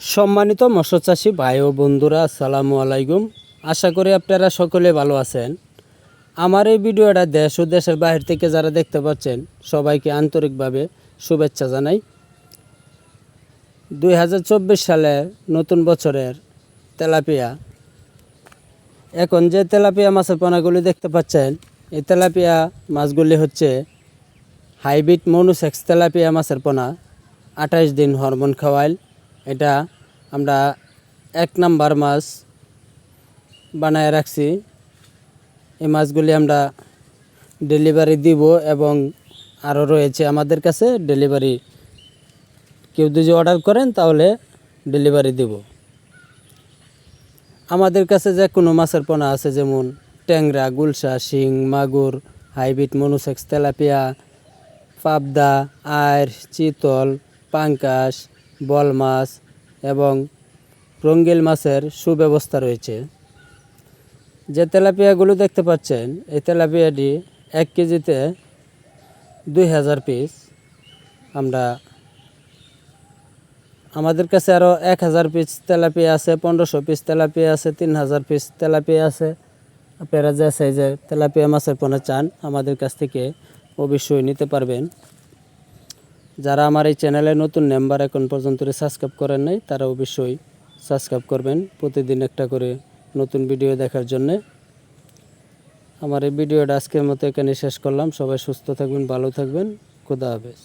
সম্মানিত মৎস্য চাষী ভাই ও বন্ধুরা, আসসালামু আলাইকুম। আশা করি আপনারা সকলে ভালো আছেন। আমার এই ভিডিওটা দেশ ও দেশের বাইরে থেকে যারা দেখতে পাচ্ছেন সবাইকে আন্তরিকভাবে শুভেচ্ছা জানাই। 2024 সালে নতুন বছরের তেলাপিয়া, এখন যে তেলাপিয়া মাছের পোনাগুলি দেখতে পাচ্ছেন, এই তেলাপিয়া মাছগুলি হচ্ছে হাইব্রিড মনুসেক্স তেলাপিয়া মাছের পোনা। 28 দিন হরমোন খাওয়াইল, এটা আমরা 1 নাম্বার মাছ বানায় রাখছি। এই মাছগুলি আমরা ডেলিভারি দিব এবং আরও রয়েছে আমাদের কাছে ডেলিভারি। কেউ যদি অর্ডার করেন তাহলে ডেলিভারি দিব। আমাদের কাছে যে কোনো মাছের পোনা আছে, যেমন ট্যাংরা, গুলশা, শিং, মাগুর, হাইব্রিড মনুসেক্স তেলাপিয়া, পাবদা, আইর, চিতল, পাঙ্কাশ, বল মাছ এবং রঙ্গিল মাছের সুব্যবস্থা রয়েছে। যে তেলাপিয়াগুলো দেখতে পাচ্ছেন, এই তেলাপিয়াটি 1 কেজিতে 2000 পিস। আমাদের কাছে আরও 1000 পিস তেলাপিয়া আছে, 1500 পিস তেলাপিয়া আছে, 3000 পিস তেলাপিয়া আছে। আপনারা যে সাইজের তেলাপিয়া মাছের পোনা চান আমাদের কাছ থেকে অবশ্যই নিতে পারবেন। যারা আমার এই চ্যানেলে নতুন মেম্বার এখন পর্যন্ত সাবস্ক্রাইব করেন নাই, তারা অবশ্যই সাবস্ক্রাইব করবেন প্রতিদিন একটা করে নতুন ভিডিও দেখার জন্যে। আমার এই ভিডিওটা আজকের মতো এখানে শেষ করলাম। সবাই সুস্থ থাকবেন, ভালো থাকবেন। খোদা হাফেজ।